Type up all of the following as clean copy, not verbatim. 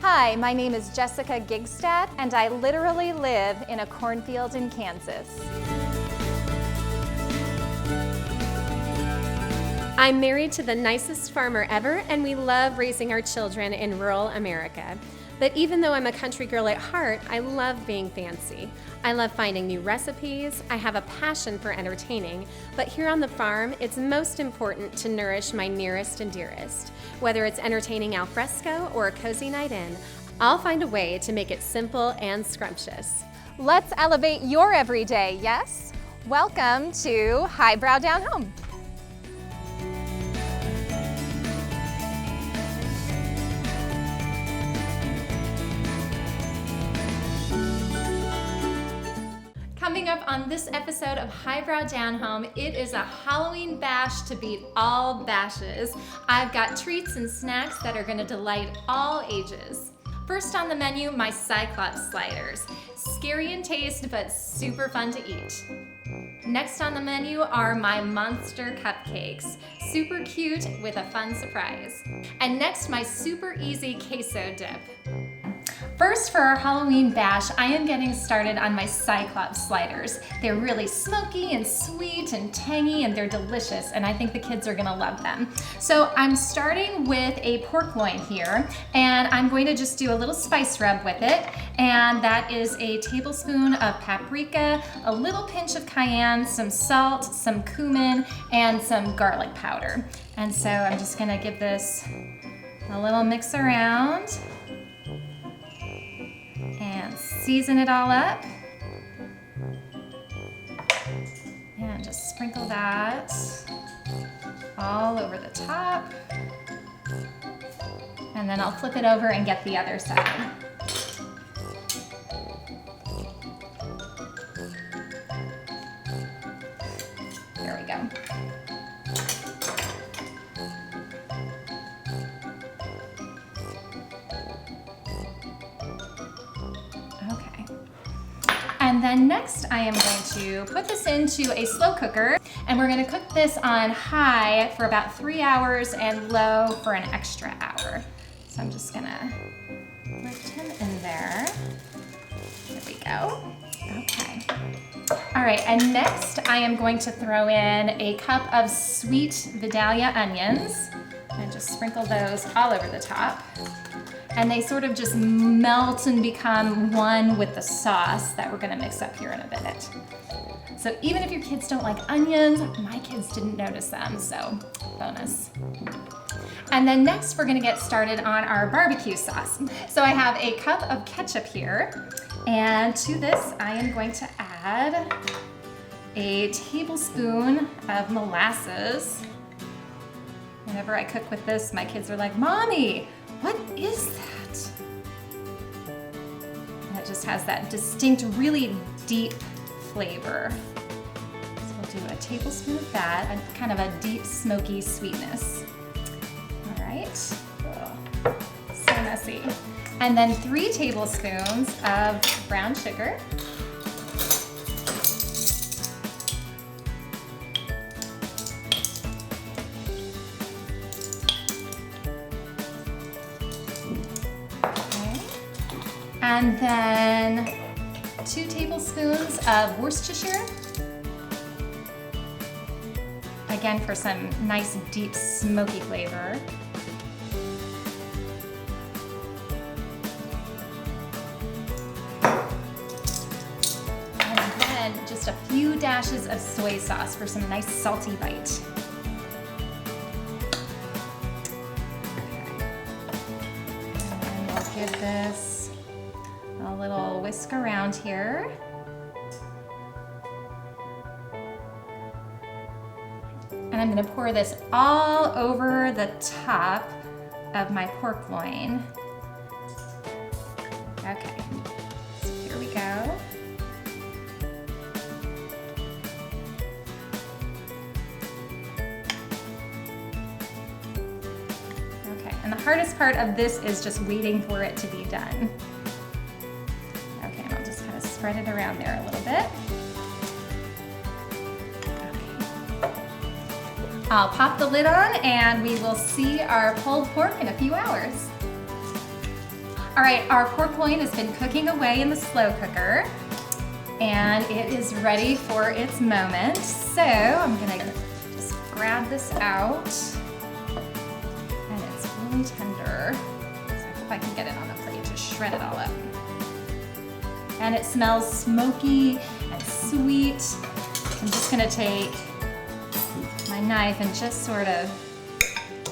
Hi, my name is Jessica Gigstad, and I literally live in a cornfield in Kansas. I'm married to the nicest farmer ever, and we love raising our children in rural America. But even though I'm a country girl at heart, I love being fancy. I love finding new recipes. I have a passion for entertaining. But here on the farm, it's most important to nourish my nearest and dearest. Whether it's entertaining al fresco or a cozy night in, I'll find a way to make it simple and scrumptious. Let's elevate your everyday, yes? Welcome to Highbrow Down Home. Coming up on this episode of Highbrow Down Home, it is a Halloween bash to beat all bashes. I've got treats and snacks that are going to delight all ages. First on the menu, my Cyclops sliders. Scary in taste, but super fun to eat. Next on the menu are my monster cupcakes. Super cute with a fun surprise. And next, my super easy queso dip. First, for our Halloween bash, I am getting started on my Cyclops sliders. They're really smoky and sweet and tangy, and they're delicious, and I think the kids are gonna love them. So I'm starting with a pork loin here, and I'm going to just do a little spice rub with it, and that is a tablespoon of paprika, a little pinch of cayenne, some salt, some cumin, and some garlic powder. And so I'm just gonna give this a little mix around and season it all up, and just sprinkle that all over the top, and then I'll flip it over and get the other side. There we go. And then next I am going to put this into a slow cooker, and we're going to cook this on high for about 3 hours and low for an extra hour. So I'm just going to lift him in there. There we go. Okay. All right, and next I am going to throw in a cup of sweet Vidalia onions and just sprinkle those all over the top. And they sort of just melt and become one with the sauce that we're gonna mix up here in a minute. So even if your kids don't like onions, my kids didn't notice them, so bonus. And then next we're gonna get started on our barbecue sauce. So I have a cup of ketchup here, and to this I am going to add a tablespoon of molasses. Whenever I cook with this, my kids are like, "Mommy, what is that?" And it just has that distinct, really deep flavor. So we'll do a tablespoon of that, and kind of a deep, smoky sweetness. All right. Oh, so messy. And then 3 tablespoons of brown sugar. And then 2 tablespoons of Worcestershire. Again, for some nice, deep, smoky flavor. And then just a few dashes of soy sauce for some nice salty bite. And then we'll give this a little whisk around here. And I'm going to pour this all over the top of my pork loin. Okay, so here we go. Okay, and the hardest part of this is just waiting for it to be done. Okay, and I'll just kind of spread it around there a little bit. I'll pop the lid on and we will see our pulled pork in a few hours. All right, our pork loin has been cooking away in the slow cooker and it is ready for its moment. So I'm gonna just grab this out, and it's really tender. So I hope I can get it on the plate to shred it all up. And it smells smoky and sweet. I'm just gonna take my knife and just sort of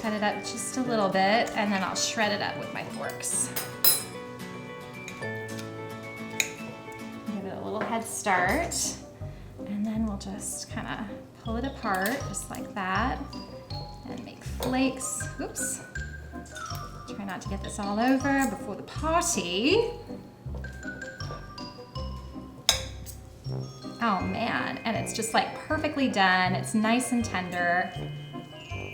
cut it up just a little bit, and then I'll shred it up with my forks. Give it a little head start, and then we'll just kind of pull it apart just like that and make flakes. Oops. Try not to get this all over before the party. Oh man, and it's just like perfectly done. It's nice and tender.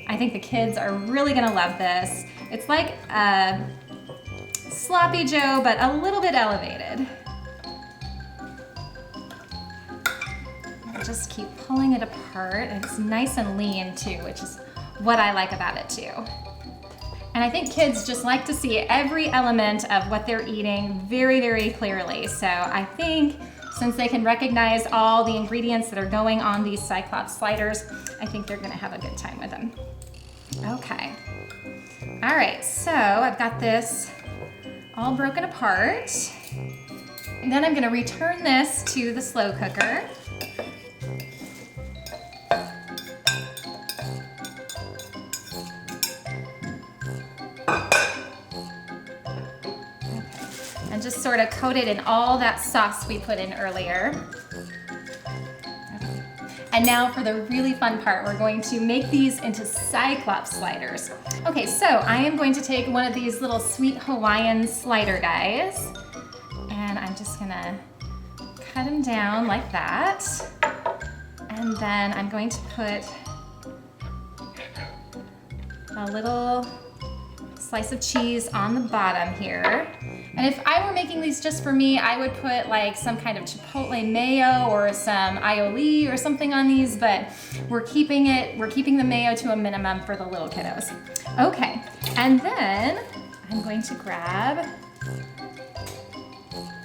I think the kids are really gonna love this. It's like a sloppy Joe, but a little bit elevated. And just keep pulling it apart. It's nice and lean too, which is what I like about it too. And I think kids just like to see every element of what they're eating very, very clearly. So I think since they can recognize all the ingredients that are going on these Cyclops sliders, I think they're gonna have a good time with them. Okay. All right, so I've got this all broken apart. And then I'm gonna return this to the slow cooker. And just sort of coat it in all that sauce we put in earlier. Okay. And now for the really fun part, we're going to make these into Cyclops sliders. Okay, so I am going to take one of these little sweet Hawaiian slider guys, and I'm just gonna cut them down like that. And then I'm going to put a little slice of cheese on the bottom here. And if I were making these just for me, I would put like some kind of chipotle mayo or some aioli or something on these, but we're keeping the mayo to a minimum for the little kiddos. Okay, and then I'm going to grab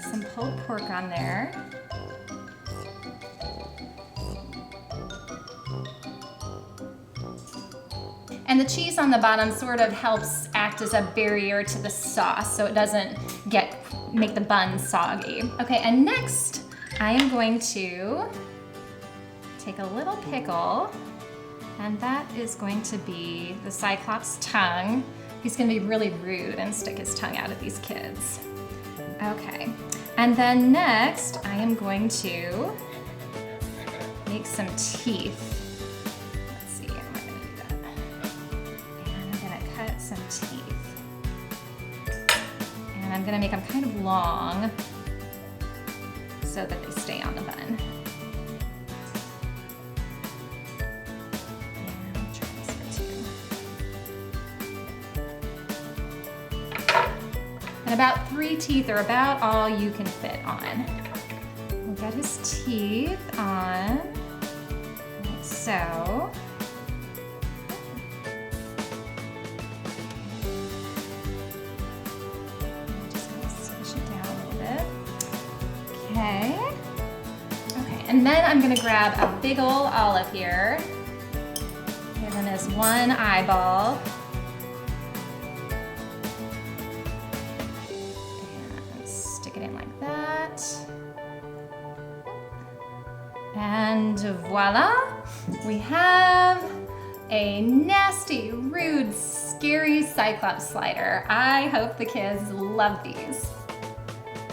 some pulled pork on there. And the cheese on the bottom sort of helps act as a barrier to the sauce so it doesn't make the bun soggy. Okay, and next I am going to take a little pickle, and that is going to be the Cyclops tongue. He's gonna be really rude and stick his tongue out at these kids. Okay, and then next I am going to make some teeth. Some teeth. And I'm gonna make them kind of long so that they stay on the bun. And I'll try this for two. And about 3 teeth are about all you can fit on. We'll get his teeth on, like so. Okay. Okay, and then I'm gonna grab a big ol' olive here. Give him his one eyeball. And stick it in like that. And voila, we have a nasty, rude, scary Cyclops slider. I hope the kids love these.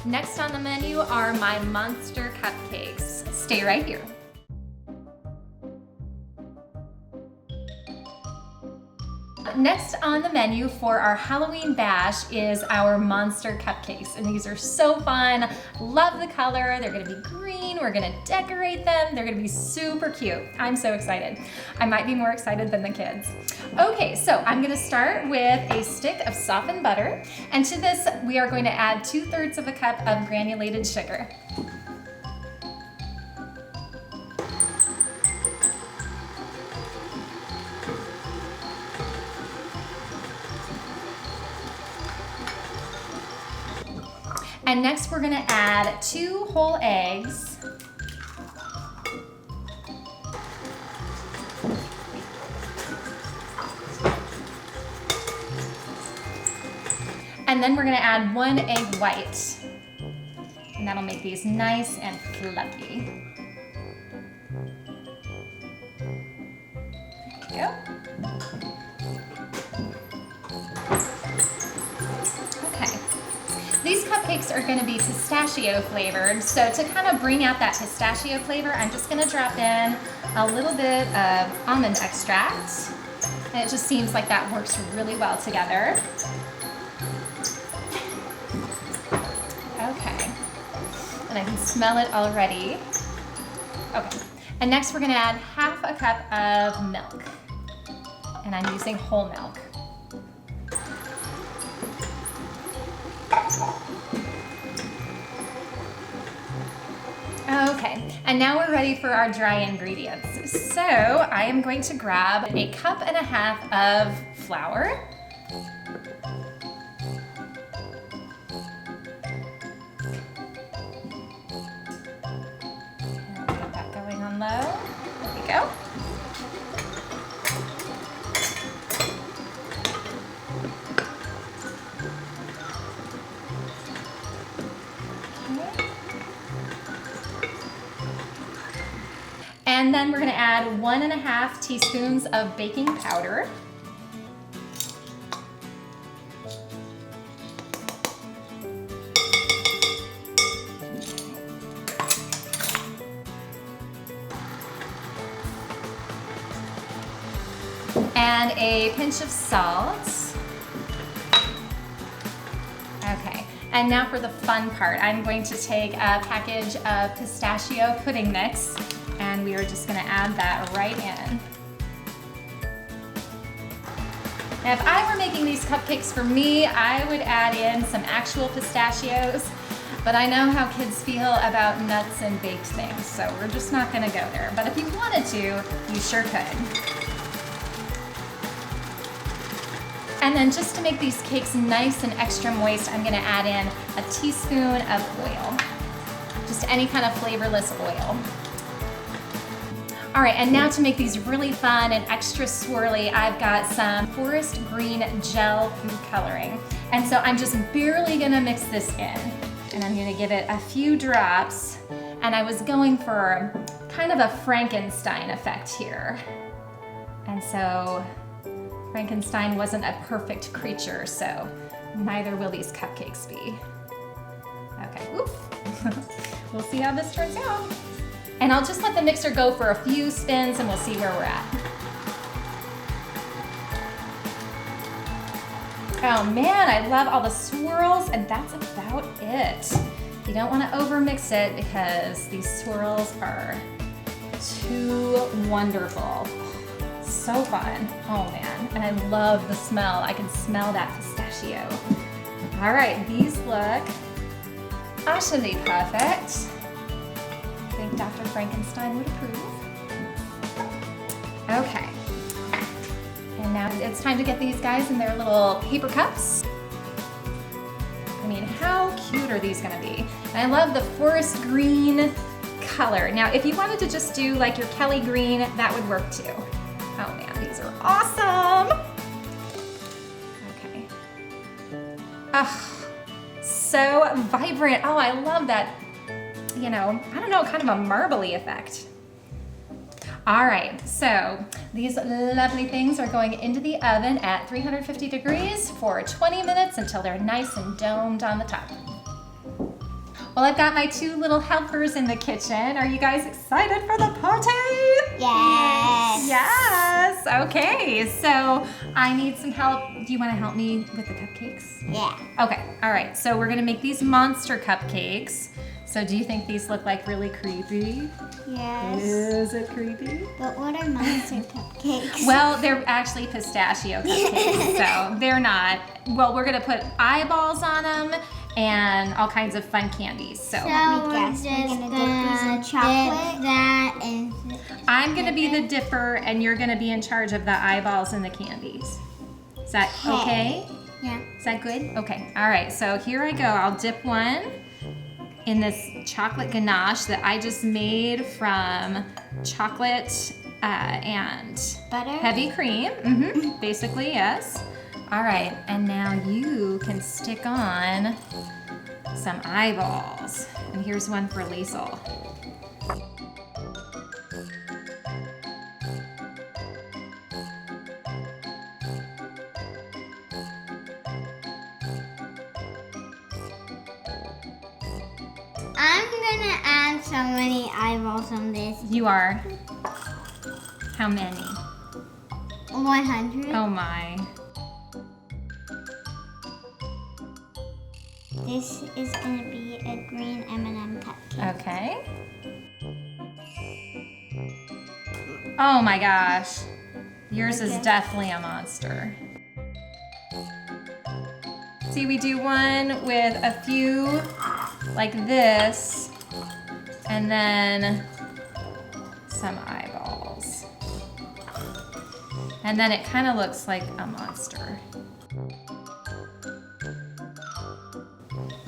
Next on the menu are my monster cupcakes. Stay right here. Next on the menu for our Halloween bash is our monster cupcakes, and these are so fun. Love the color. They're gonna be green. We're gonna decorate them. They're gonna be super cute. I'm so excited. I might be more excited than the kids. Okay, so I'm gonna start with a stick of softened butter, and to this we are going to add 2/3 of a cup of granulated sugar. And next we're gonna add 2 whole eggs. And then we're gonna add 1 egg white. And that'll make these nice and fluffy. There we go. Okay. These cupcakes are gonna be pistachio flavored. So to kind of bring out that pistachio flavor, I'm just gonna drop in a little bit of almond extract. And it just seems like that works really well together. Okay. And I can smell it already. Okay. And next we're gonna add half a cup of milk. And I'm using whole milk. Okay, and now we're ready for our dry ingredients. So I am going to grab a 1.5 cups of flour. Get that going on low. There we go. And then we're gonna add 1.5 teaspoons of baking powder. And a pinch of salt. Okay, and now for the fun part. I'm going to take a package of pistachio pudding mix, and we are just gonna add that right in. Now, if I were making these cupcakes for me, I would add in some actual pistachios, but I know how kids feel about nuts and baked things, so we're just not gonna go there. But if you wanted to, you sure could. And then just to make these cakes nice and extra moist, I'm gonna add in a teaspoon of oil. Just any kind of flavorless oil. All right, and now to make these really fun and extra swirly, I've got some forest green gel food coloring. And so I'm just barely gonna mix this in. And I'm gonna give it a few drops. And I was going for kind of a Frankenstein effect here. And so Frankenstein wasn't a perfect creature, so neither will these cupcakes be. Okay, whoops. We'll see how this turns out. And I'll just let the mixer go for a few spins and we'll see where we're at. Oh man, I love all the swirls, and that's about it. You don't want to overmix it because these swirls are too wonderful. So fun. Oh man, and I love the smell. I can smell that pistachio. All right, these look utterly perfect. I think Dr. Frankenstein would approve. Okay. And now it's time to get these guys in their little paper cups. I mean, how cute are these gonna be? And I love the forest green color. Now, if you wanted to just do like your Kelly green, that would work too. Oh man, these are awesome. Okay. Oh, so vibrant. Oh, I love that, you know, I don't know, kind of a marbly effect. All right, so these lovely things are going into the oven at 350 degrees for 20 minutes until they're nice and domed on the top. Well, I've got my 2 little helpers in the kitchen. Are you guys excited for the party? Yes. Yes, okay, so I need some help. Do you wanna help me with the cupcakes? Yeah. Okay, all right, so we're gonna make these monster cupcakes. So do you think these look like really creepy? Yes. Is it creepy? But what are monster cupcakes? Well, they're actually pistachio cupcakes, so they're not. Well, we're gonna put eyeballs on them and all kinds of fun candies. So let me guess. We're gonna dip these in chocolate. That and I'm gonna be the dipper, and you're gonna be in charge of the eyeballs and the candies. Is that okay? Yeah. Is that good? Okay, all right, so here I go. I'll dip one in this chocolate ganache that I just made from chocolate and Butter? heavy cream. Basically, yes. All right, and now you can stick on some eyeballs. And here's one for Liesel. I'm gonna add so many eyeballs on this. You are? How many? 100. Oh my. This is gonna be a green M&M cupcake. Okay. Oh my gosh. Yours is definitely a monster. See, we do one with a few like this, and then some eyeballs. And then it kind of looks like a monster.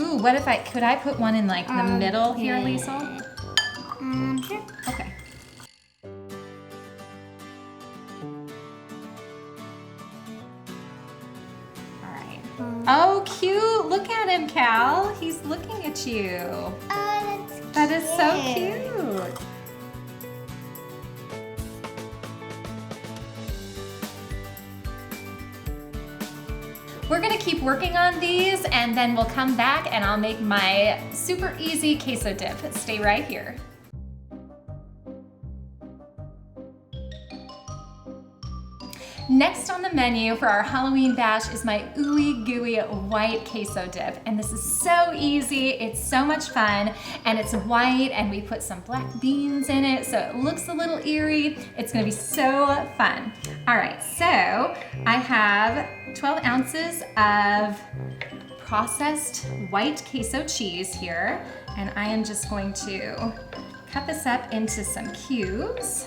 Ooh, what if could I put one in like the middle here, Liesel? Sure. Okay. All right. Oh, cute. Look at him, Cal. He's looking at you. Oh, that's cute. That is so cute. We're gonna keep working on these and then we'll come back and I'll make my super easy queso dip. Stay right here. Next on the menu for our Halloween bash is my ooey gooey white queso dip. And this is so easy, it's so much fun, and it's white and we put some black beans in it so it looks a little eerie. It's gonna be so fun. All right, so I have 12 ounces of processed white queso cheese here, and I am just going to cut this up into some cubes.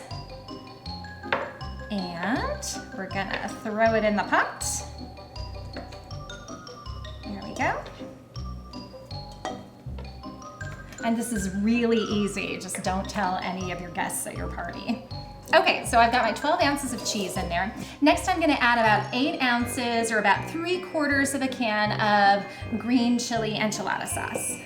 And we're gonna throw it in the pot. There we go. And this is really easy. Just don't tell any of your guests at your party. Okay, so I've got my 12 ounces of cheese in there. Next, I'm gonna add about 8 ounces or about 3/4 of a can of green chili enchilada sauce.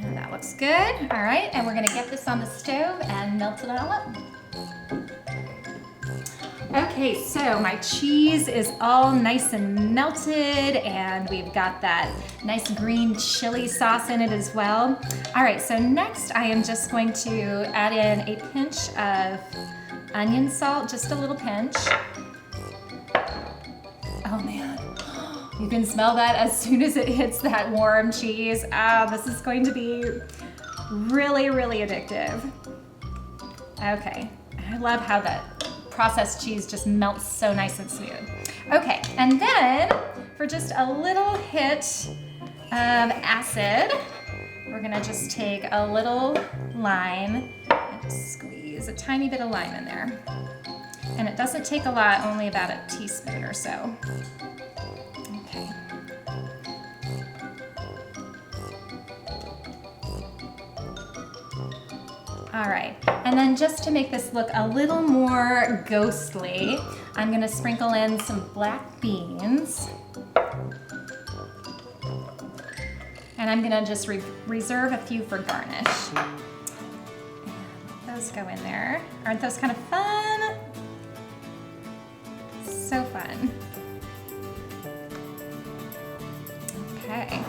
And that looks good. All right, and we're gonna get this on the stove and melt it all up. Okay, so my cheese is all nice and melted, and we've got that nice green chili sauce in it as well. All right, so next I am just going to add in a pinch of onion salt, just a little pinch. Oh man, you can smell that as soon as it hits that warm cheese. Ah, this is going to be really, really addictive. Okay, I love how that processed cheese just melts so nice and smooth. Okay, and then for just a little hit of acid, we're gonna just take a little lime and just squeeze a tiny bit of lime in there. And it doesn't take a lot, only about a teaspoon or so. Okay. All right, and then just to make this look a little more ghostly, I'm gonna sprinkle in some black beans. And I'm gonna just reserve a few for garnish. And those go in there. Aren't those kind of fun? So fun. Okay.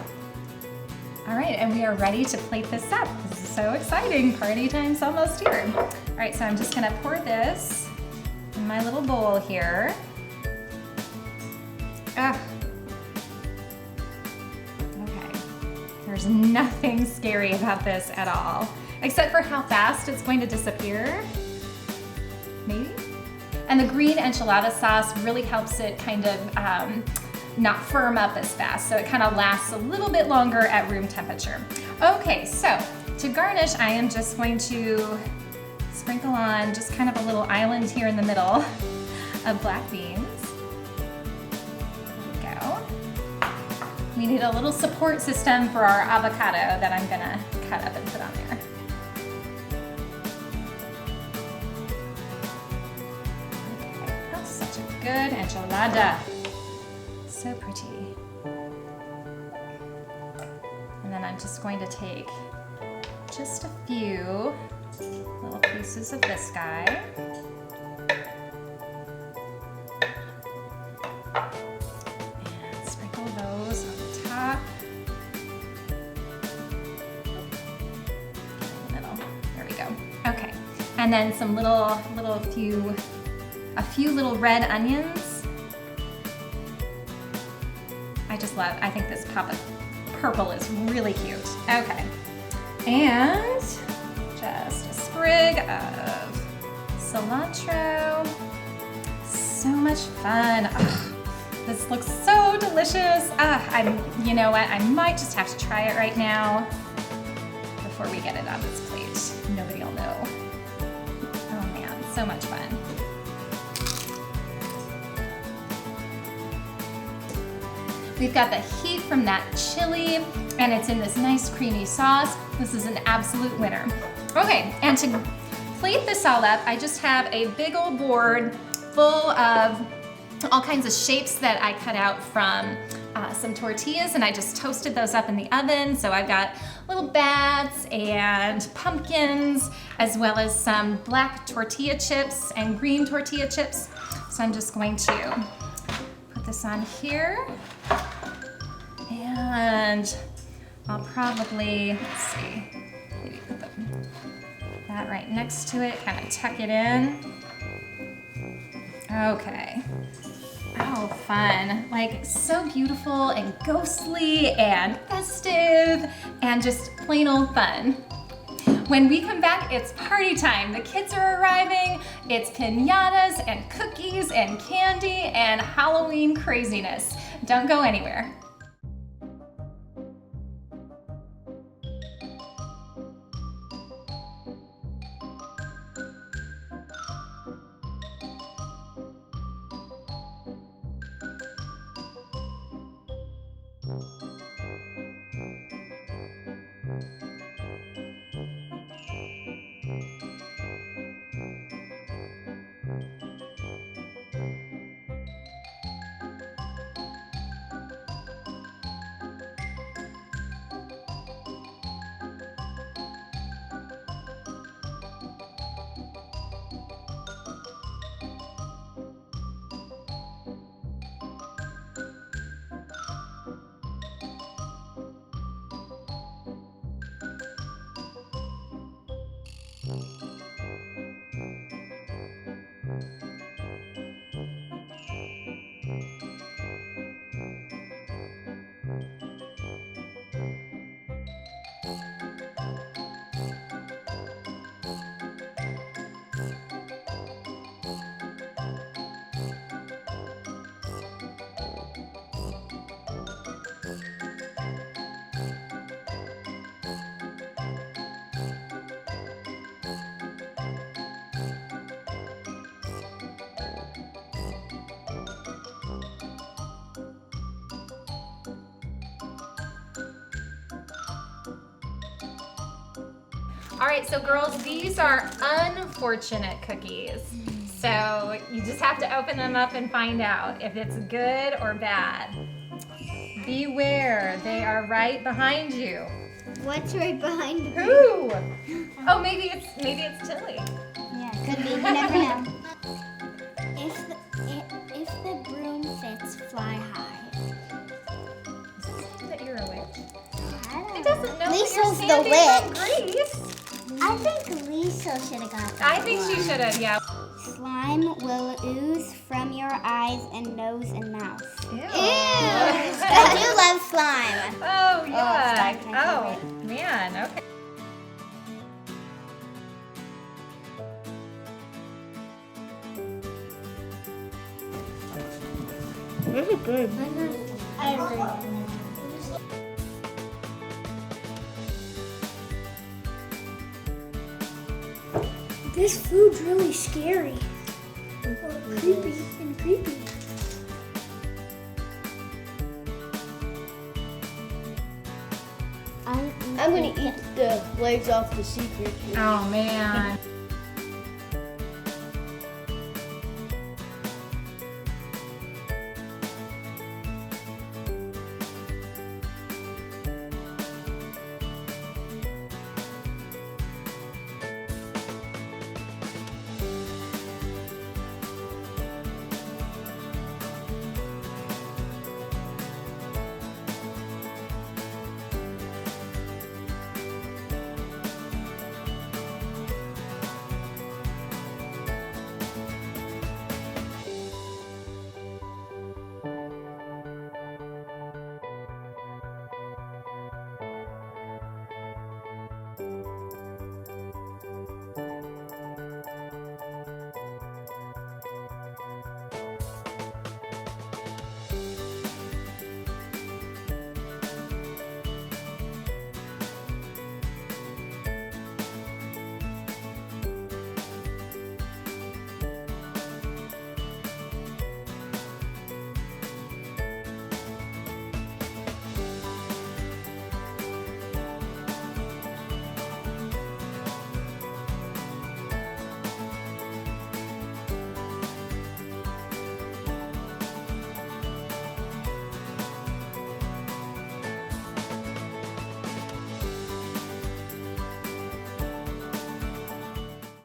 All right, and we are ready to plate this up. This is so exciting. Party time's almost here. All right, so I'm just gonna pour this in my little bowl here. Ugh. Okay, there's nothing scary about this at all, except for how fast it's going to disappear, maybe? And the green enchilada sauce really helps it kind of not firm up as fast, so it kind of lasts a little bit longer at room temperature. Okay, so to garnish, I am just going to sprinkle on just kind of a little island here in the middle of black beans. There we go. We need a little support system for our avocado that I'm gonna cut up and put on there. Okay, that's such a good enchilada. So pretty. And then I'm just going to take just a few little pieces of this guy. And sprinkle those on the top. Middle. There we go. Okay. And then some a few little red onions. I think this pop of purple is really cute. Okay. And just a sprig of cilantro. So much fun. Ugh, this looks so delicious. You know what? I might just have to try it right now before we get it on this plate. Nobody will know. Oh man, so much fun. We've got the heat from that chili, and it's in this nice creamy sauce. This is an absolute winner. Okay, and to plate this all up, I just have a big old board full of all kinds of shapes that I cut out from some tortillas, and I just toasted those up in the oven. So I've got little bats and pumpkins, as well as some black tortilla chips and green tortilla chips. So I'm just going to put this on here. And I'll probably, let's see, maybe put that right next to it, kind of tuck it in. Okay. Oh, fun. Like, so beautiful and ghostly and festive and just plain old fun. When we come back, it's party time. The kids are arriving. It's piñatas and cookies and candy and Halloween craziness. Don't go anywhere. All right, so girls, these are unfortunate cookies. So you just have to open them up and find out if it's good or bad. Beware, they are right behind you. What's right behind me? Who? Oh, maybe it's Tilly. Yeah, could be. You never know. If the broom fits, fly high. That you're a witch. It Doesn't know Liesel's that you're the standing witch. on Greece. I think Liesel should have got that. I think she should have, yeah. Slime will ooze from your eyes and nose and mouth. Ew. I do love slime. Oh, yeah. slime's my Oh, favorite. man, okay. This is good. I agree. This food's really scary. Creepy and creepy. I'm gonna eat the legs off the secret. Oh man.